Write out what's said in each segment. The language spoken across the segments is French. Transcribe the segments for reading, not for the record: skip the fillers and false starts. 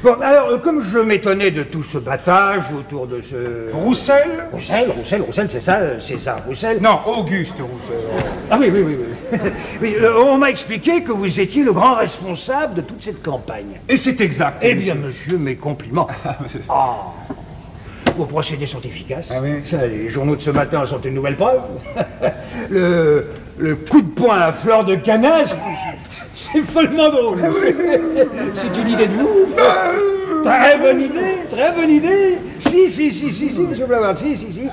Bon, alors, comme je m'étonnais de tout ce battage autour de ce... Roussel? Roussel, c'est ça, César Roussel? Non, Auguste Roussel. Ah oui. Oui, on m'a expliqué que vous étiez le grand responsable de toute cette campagne. Et c'est exact. Eh bien, monsieur, mes compliments. Ah, vos procédés sont efficaces. Ah oui. Ça, les journaux de ce matin sont une nouvelle preuve. Le coup de poing à fleur de canage, c'est follement drôle. C'est une idée de vous. Très bonne idée. Si, je veux voir, si.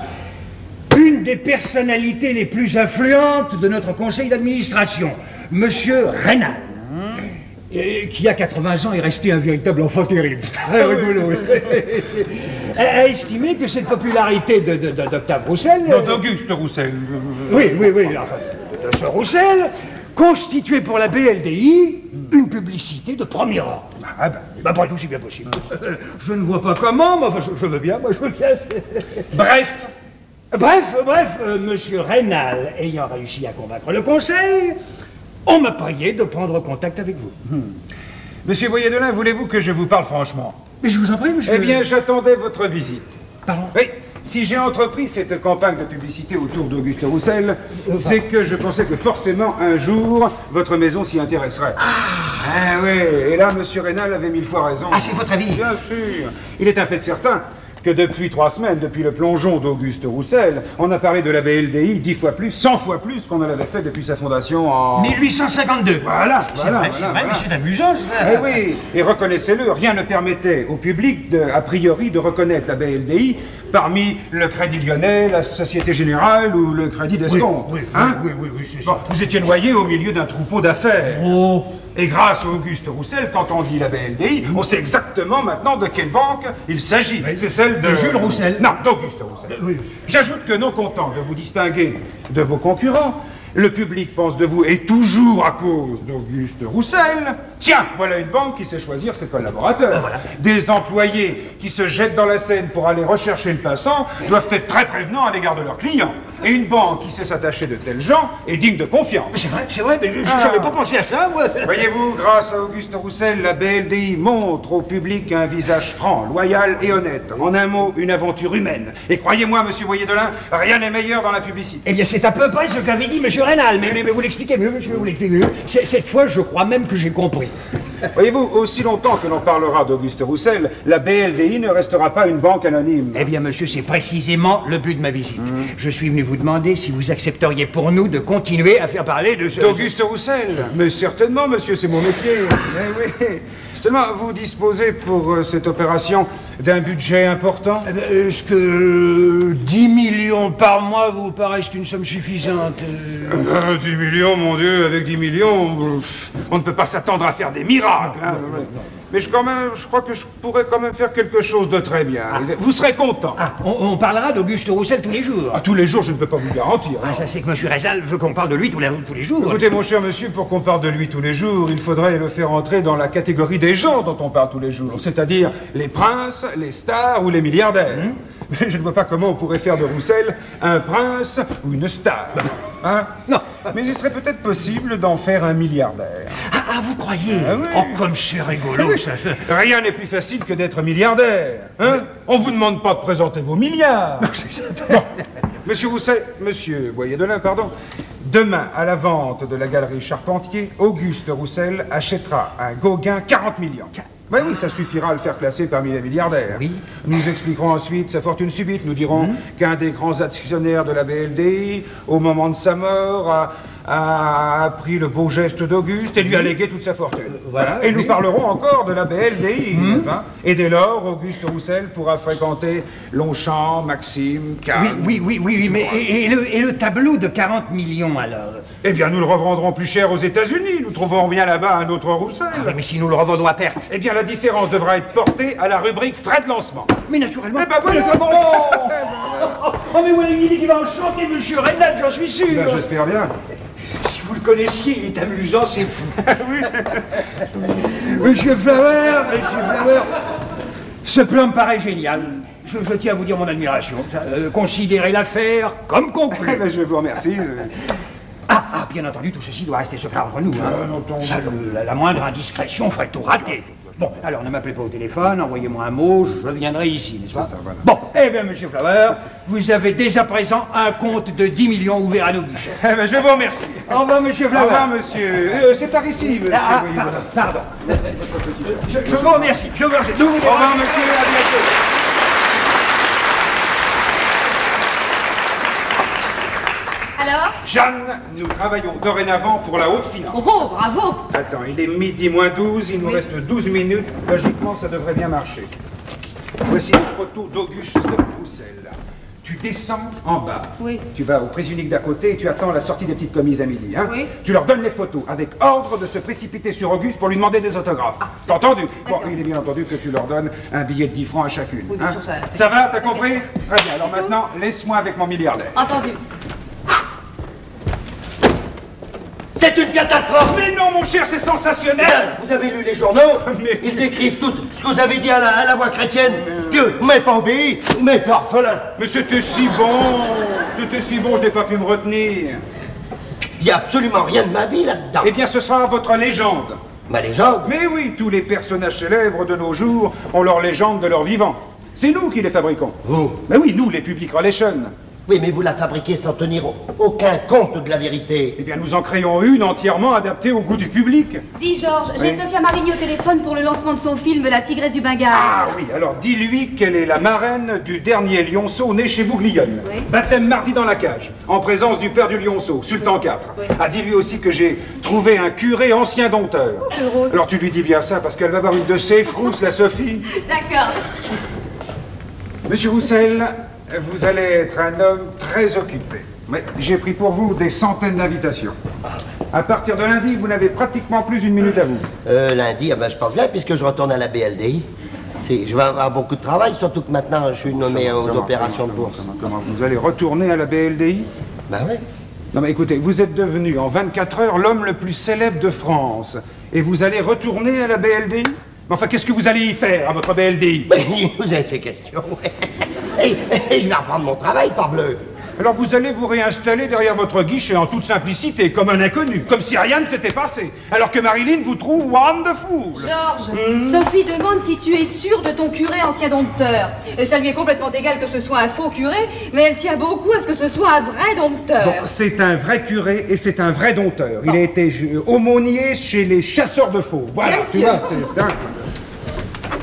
Une des personnalités les plus influentes de notre conseil d'administration, Monsieur Rénal, qui à 80 ans est resté un véritable enfant terrible. Très rigolo. A estimé que cette popularité d'Octave Roussel... Non, d'Auguste Roussel. Oui, enfin, de ce Roussel, constituait pour la BLDI une publicité de premier ordre. Ah ben. Après tout, c'est bien possible. Je ne vois pas comment, mais enfin, je veux bien, moi je veux bien. Bref, monsieur Rénal ayant réussi à convaincre le conseil, on m'a prié de prendre contact avec vous. Monsieur Boyer-Delin, voulez-vous que je vous parle franchement? Mais je vous en prie, monsieur. Eh bien, j'attendais votre visite. Pardon? Oui, si j'ai entrepris cette campagne de publicité autour d'Auguste Roussel, c'est que je pensais que forcément, un jour, votre maison s'y intéresserait. Ah oui, et là, monsieur Rénal avait 1000 fois raison. Ah, c'est votre avis? Bien sûr. Il est un fait certain que depuis 3 semaines, depuis le plongeon d'Auguste Roussel, on a parlé de la BLDI 10 fois plus, 100 fois plus qu'on en avait fait depuis sa fondation en... 1852. Voilà, c'est vrai, mais c'est amusant, ça. Eh oui, et reconnaissez-le, rien ne permettait au public, a priori, de reconnaître la BLDI parmi le Crédit Lyonnais, la Société Générale ou le Crédit d'Escompte. Oui, c'est Bon, ça. vous étiez noyé au milieu d'un troupeau d'affaires. Oh. Et grâce à Auguste Roussel, quand on dit la BLDI, on sait exactement maintenant de quelle banque il s'agit. C'est celle de... Jules Roussel. Non, d'Auguste Roussel. Oui. J'ajoute que non content de vous distinguer de vos concurrents, le public pense de vous, et toujours à cause d'Auguste Roussel, tiens, voilà une banque qui sait choisir ses collaborateurs. Voilà. Des employés qui se jettent dans la Seine pour aller rechercher le passant doivent être très prévenants à l'égard de leurs clients. Et une banque qui sait s'attacher de tels gens est digne de confiance. C'est vrai, mais je n'avais pas pensé à ça, moi. Voyez-vous, grâce à Auguste Roussel, la BLDI montre au public un visage franc, loyal et honnête. En un mot, une aventure humaine. Et croyez-moi, monsieur Boyer-Delin, rien n'est meilleur dans la publicité. Eh bien, c'est à peu près ce qu'avait dit monsieur Rénal, mais vous l'expliquez mieux, monsieur, vous l'expliquez mieux. Cette fois, je crois même que j'ai compris. Voyez-vous, aussi longtemps que l'on parlera d'Auguste Roussel, la BLDI ne restera pas une banque anonyme. Eh bien, monsieur, c'est précisément le but de ma visite. Je suis venu vous demander si vous accepteriez pour nous de continuer à faire parler de ce... D'Auguste Roussel? Mais certainement, monsieur, c'est mon métier. Eh oui. Seulement, vous disposez pour cette opération d'un budget important? Est-ce que 10 millions par mois vous paraissent une somme suffisante? 10 millions, mon Dieu, avec 10 millions, on ne peut pas s'attendre à faire des miracles. Hein. Mais je crois que je pourrais quand même faire quelque chose de très bien. Vous serez content. On parlera d'Auguste Roussel tous les jours. Tous les jours, je ne peux pas vous le garantir. Ça, c'est que monsieur Rénal veut qu'on parle de lui tous les jours. Écoutez, mon cher monsieur, pour qu'on parle de lui tous les jours, il faudrait le faire entrer dans la catégorie des gens dont on parle tous les jours, c'est-à-dire les princes, les stars ou les milliardaires. Mais je ne vois pas comment on pourrait faire de Roussel un prince ou une star. Hein? Non. Mais il serait peut-être possible d'en faire un milliardaire. Vous croyez? Oui. Oh, comme c'est rigolo, ça. Rien n'est plus facile que d'être milliardaire. Hein? On vous demande pas de présenter vos milliards. Bon. Monsieur Roussel, monsieur Boyer-Delin, pardon. Demain, à la vente de la galerie Charpentier, Auguste Roussel achètera un Gauguin 40 millions. Oui, ça suffira à le faire classer parmi les milliardaires. Oui. Nous expliquerons ensuite sa fortune subite. Nous dirons qu'un des grands actionnaires de la BLDI, au moment de sa mort, a appris le beau geste d'Auguste et lui a légué toute sa fortune. Voilà. Et nous parlerons encore de la BLDI. Hein? Et dès lors, Auguste Roussel pourra fréquenter Longchamp, Maxime, Cannes. Oui, mais et le tableau de 40 millions, alors? Eh bien, nous le revendrons plus cher aux États-Unis. Nous trouverons bien là-bas un autre Roussel. Oui, mais si nous le revendons à perte? Eh bien, la différence devra être portée à la rubrique frais de lancement. Mais naturellement. Eh ben voilà. Mais voilà une idée qui va enchanter monsieur Rénal, j'en suis sûr. J'espère bien. Si vous le connaissiez, il est amusant, c'est fou. Oui. Monsieur Flower, ce plan me paraît génial. Je tiens à vous dire mon admiration. Considérez l'affaire comme conclue. Je vous remercie. bien entendu, tout ceci doit rester secret entre nous. Hein. Ça, la moindre indiscrétion ferait tout rater. Bon, alors ne m'appelez pas au téléphone, envoyez-moi un mot, je viendrai ici, n'est-ce pas? Ça, voilà. Bon, eh bien, monsieur Flower, vous avez dès à présent un compte de 10 millions ouvert à nos guichets. Eh ben, je vous remercie. Au revoir, monsieur Flower. Au revoir, monsieur. C'est par ici, monsieur. Pardon. Merci. Je vous remercie. Je vous remercie. Au revoir, monsieur. À bientôt. Alors? Jeanne, nous travaillons dorénavant pour la haute finance. Oh, bravo! Attends, il est midi moins 12, il nous reste 12 minutes. Logiquement, ça devrait bien marcher. Voici une photo d'Auguste Roussel. Tu descends en bas. Oui. Tu vas au prix unique d'à côté et tu attends la sortie des petites commises à midi. Hein? Oui. Tu leur donnes les photos avec ordre de se précipiter sur Auguste pour lui demander des autographes. T'as entendu? Bon, il est bien entendu que tu leur donnes un billet de 10 francs à chacune. Oui, bien hein? sûr, ça- Ça va? T'as compris? Ok. Très bien. Alors C'est tout? maintenant, laisse-moi avec mon milliardaire. Entendu. C'est une catastrophe. Mais non, mon cher, c'est sensationnel! Vous avez lu les journaux? Mais- Ils écrivent tout ce que vous avez dit à la voix chrétienne. Dieu, vous m'avez pas obéi, vous m'avez fait orphelin. Mais c'était si bon! C'était si bon, je n'ai pas pu me retenir. Il n'y a absolument rien de ma vie là-dedans. Eh bien, ce sera votre légende. Ma légende? Mais oui, tous les personnages célèbres de nos jours ont leur légende de leur vivant. C'est nous qui les fabriquons. Vous? Mais oui, nous, les Public Relations. Oui, mais vous la fabriquez sans tenir aucun compte de la vérité. Eh bien, nous en créons une entièrement adaptée au goût du public. Dis Georges, j'ai Sophia Marigny au téléphone pour le lancement de son film La Tigresse du Bengale. Ah oui, alors dis-lui qu'elle est la marraine du dernier lionceau né chez Bouglione. Oui. Baptême mardi dans la cage, en présence du père du lionceau, Sultan IV. Oui. Ah, dis-lui aussi que j'ai trouvé un curé ancien dompteur. C'est drôle. Alors tu lui dis bien ça parce qu'elle va avoir une de ses frousses, la Sophie. D'accord. Monsieur Roussel, vous allez être un homme très occupé. Mais j'ai pris pour vous des centaines d'invitations. À partir de lundi, vous n'avez pratiquement plus une minute à vous. Lundi, je pense bien, puisque je retourne à la BLDI. Je vais avoir beaucoup de travail, surtout que maintenant je suis nommé aux opérations de bourse. Comment vous allez retourner à la BLDI? Ben oui. Non mais écoutez, vous êtes devenu en 24 heures l'homme le plus célèbre de France. Et vous allez retourner à la BLDI? Mais enfin, qu'est-ce que vous allez y faire à votre BLDI? Ben, vous avez ces questions. Et je vais reprendre mon travail, parbleu. Alors vous allez vous réinstaller derrière votre guichet en toute simplicité, comme un inconnu, comme si rien ne s'était passé, alors que Marilyn vous trouve wonderful. Georges, Sophie demande si tu es sûr de ton curé ancien dompteur. Et ça lui est complètement égal que ce soit un faux curé, mais elle tient beaucoup à ce que ce soit un vrai dompteur. Bon, c'est un vrai curé et c'est un vrai dompteur. Il a été aumônier chez les chasseurs de faux. Voilà, Bien tu sûr. vois, c'est ça.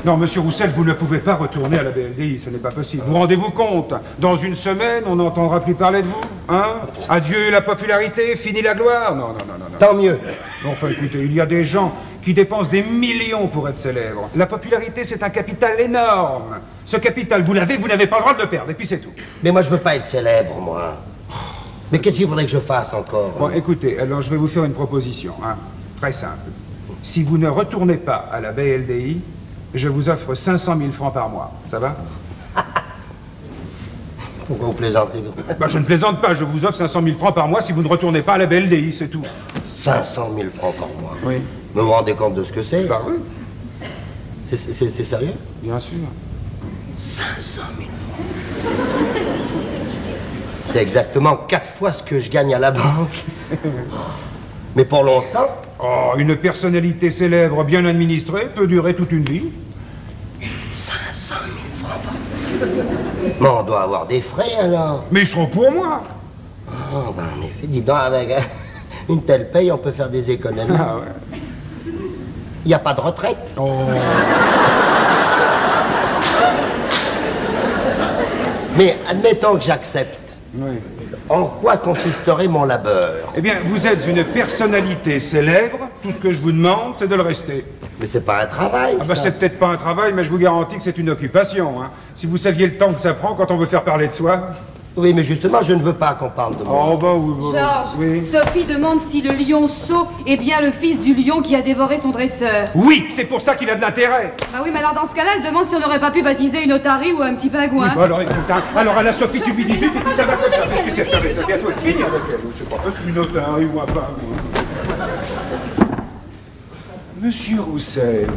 Non, monsieur Roussel, vous ne pouvez pas retourner à la BLDI, ce n'est pas possible. Vous rendez-vous compte? Dans une semaine, on n'entendra plus parler de vous, hein? Adieu la popularité, fini la gloire? Non, non, non, non, non. Tant mieux. Enfin, écoutez, il y a des gens qui dépensent des millions pour être célèbres. La popularité, c'est un capital énorme. Ce capital, vous l'avez, vous n'avez pas le droit de le perdre, et puis c'est tout. Mais moi, je veux pas être célèbre, moi. Mais qu'est-ce qu'il faudrait que je fasse encore? Bon, écoutez, alors je vais vous faire une proposition, hein, très simple. Si vous ne retournez pas à la BLDI, je vous offre 500 000 francs par mois. Ça va? Pourquoi vous plaisantez? Bah, je ne plaisante pas, je vous offre 500 000 francs par mois si vous ne retournez pas à la BLDI, c'est tout. 500 000 francs par mois. Oui. Vous vous rendez compte de ce que c'est? Bah oui, C'est sérieux? bien sûr. 500 000 francs. C'est exactement 4 fois ce que je gagne à la banque. Mais pour longtemps? Oh, une personnalité célèbre bien administrée peut durer toute une vie. 500 000 francs par mois. Mais on doit avoir des frais, alors. Mais ils seront pour moi. Oh, ben en effet, dis donc, avec une telle paye, on peut faire des économies. Ah ouais. Il n'y a pas de retraite. Oh. Mais admettons que j'accepte. Oui. En quoi consisterait mon labeur? Eh bien, vous êtes une personnalité célèbre. Tout ce que je vous demande, c'est de le rester. Mais c'est pas un travail, Ah bah ça. c'est peut-être pas un travail, mais je vous garantis que c'est une occupation. Hein. Si vous saviez le temps que ça prend quand on veut faire parler de soi. Oui, mais justement, je ne veux pas qu'on parle de moi. Oh bah oui. Georges, Oui. Sophie demande si le lionceau est bien le fils du lion qui a dévoré son dresseur. Oui, c'est pour ça qu'il a de l'intérêt. Bah oui, mais alors dans ce cas-là, elle demande si on n'aurait pas pu baptiser une otarie ou un petit pingouin. Bah alors écoute, hein, alors à la Sophie tu lui dis vite et puis ça va comme ça. mais Parce que ça va bientôt être fini avec elle. C'est pas possible une otarie ou un pingouin. Monsieur Roussel,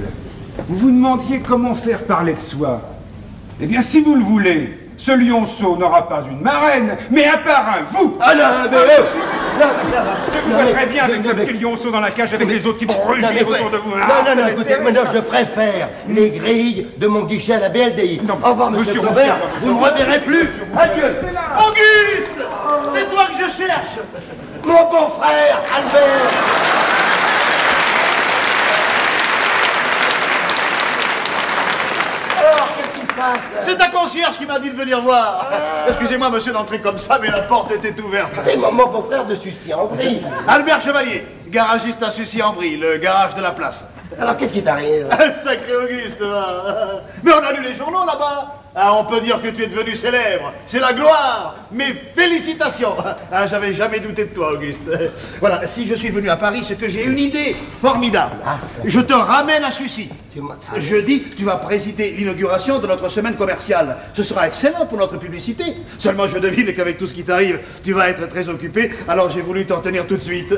vous vous demandiez comment faire parler de soi. Eh bien, si vous le voulez, ce lionceau n'aura pas une marraine, mais un parrain, vous. Ah non, mais... Non, mais ça va. Je vous vois très bien avec le petit lionceau dans la cage avec les autres qui vont rugir autour de vous. Non, écoutez, maintenant je préfère les grilles de mon guichet à la BLDI. Non, au revoir, monsieur Robert, vous ne me reverrez plus. Adieu. Auguste! C'est toi que je cherche! Mon beau-frère, Albert. Alors, qu'est-ce qui se passe? C'est ta concierge qui m'a dit de venir voir. Excusez-moi, monsieur, d'entrer comme ça, mais la porte était ouverte. C'est mon beau-frère de Sucy-en-Brie. Albert Chevalier, garagiste à Sucy-en-Brie, le garage de la place. Alors, qu'est-ce qui t'arrive? Sacré Auguste, va. Mais on a lu les journaux là-bas. Ah, on peut dire que tu es devenu célèbre. C'est la gloire. Mes félicitations. Ah, j'avais jamais douté de toi, Auguste. Voilà, si je suis venu à Paris, c'est que j'ai une idée formidable. Je te ramène à Sucy. Jeudi, tu vas présider l'inauguration de notre semaine commerciale. Ce sera excellent pour notre publicité. Seulement, je devine qu'avec tout ce qui t'arrive, tu vas être très occupé. Alors, j'ai voulu t'en tenir tout de suite.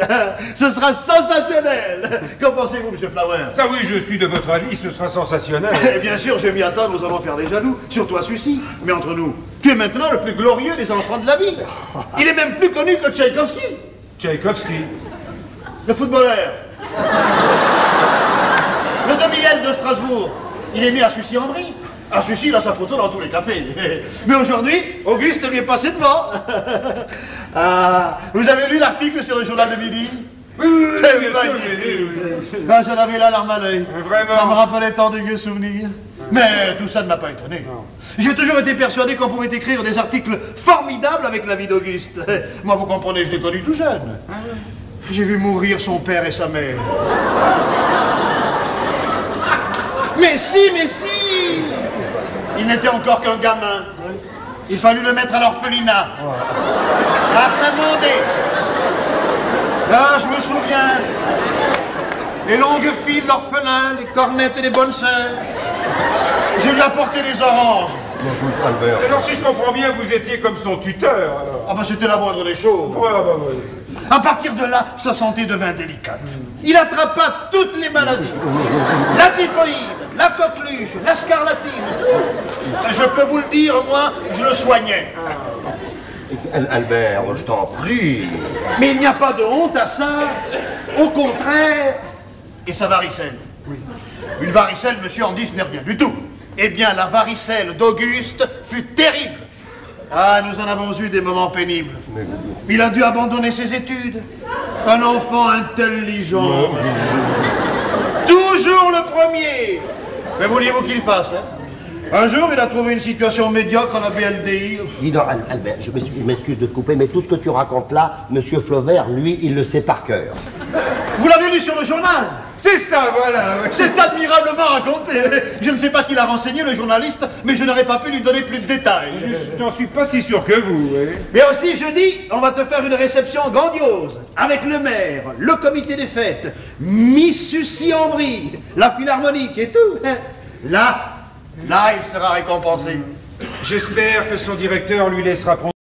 Ce sera sensationnel. Qu'en pensez-vous, monsieur Flower? Ça oui, je suis de votre avis, ce sera sensationnel. Et bien sûr, je m'y attends, nous allons faire des jaloux. Surtout à Sucy. Mais entre nous, tu es maintenant le plus glorieux des enfants de la ville. Il est même plus connu que Tchaïkovski. Tchaïkovski. Le footballeur. Le demi-aile de Strasbourg. Il est né à Sucy-en-Brie. À Sucy, il a sa photo dans tous les cafés. Mais aujourd'hui, Auguste lui est passé devant. Ah, vous avez lu l'article sur le journal de midi? Oui, bien sûr, j'ai lu. Ben, j'en avais la larme à l'œil. Vraiment. Ça me rappelait tant de vieux souvenirs. Mais tout ça ne m'a pas étonné. J'ai toujours été persuadé qu'on pouvait écrire des articles formidables avec la vie d'Auguste. Moi, vous comprenez, je l'ai connu tout jeune. J'ai vu mourir son père et sa mère. Mais si! Il n'était encore qu'un gamin. Il fallut le mettre à l'orphelinat. À Saint-Mandé. Ah, je me souviens. Les longues files d'orphelins, les cornettes et les bonnes sœurs. Je lui apportais des oranges. Albert. Alors si je comprends bien, vous étiez comme son tuteur, alors. Ah ben c'était la moindre des choses. Voilà, bah oui. À partir de là, sa santé devint délicate. Il attrapa toutes les maladies. La typhoïde, la coqueluche, la scarlatine, tout. Je peux vous le dire, moi, je le soignais. Albert, je t'en prie. Mais il n'y a pas de honte à ça. Au contraire. Et sa varicelle. Une varicelle, monsieur Andis, n'est rien du tout. Eh bien, la varicelle d'Auguste fut terrible. Ah, nous en avons eu des moments pénibles. Il a dû abandonner ses études. Un enfant intelligent. Toujours le premier. Mais vouliez-vous qu'il fasse, hein? Un jour, il a trouvé une situation médiocre à la BLDI. Dis donc, Albert, je m'excuse de te couper, mais tout ce que tu racontes là, monsieur Flaubert, lui, il le sait par cœur. Vous l'avez lu sur le journal? C'est ça, voilà. Ouais. C'est admirablement raconté. Je ne sais pas qui l'a renseigné, le journaliste, mais je n'aurais pas pu lui donner plus de détails. Je n'en suis pas si sûr que vous, oui. Mais aussi, jeudi, on va te faire une réception grandiose, avec le maire, le comité des fêtes, Miss Sucy-en-Brie, la philharmonique et tout. Là, il sera récompensé. J'espère que son directeur lui laissera prendre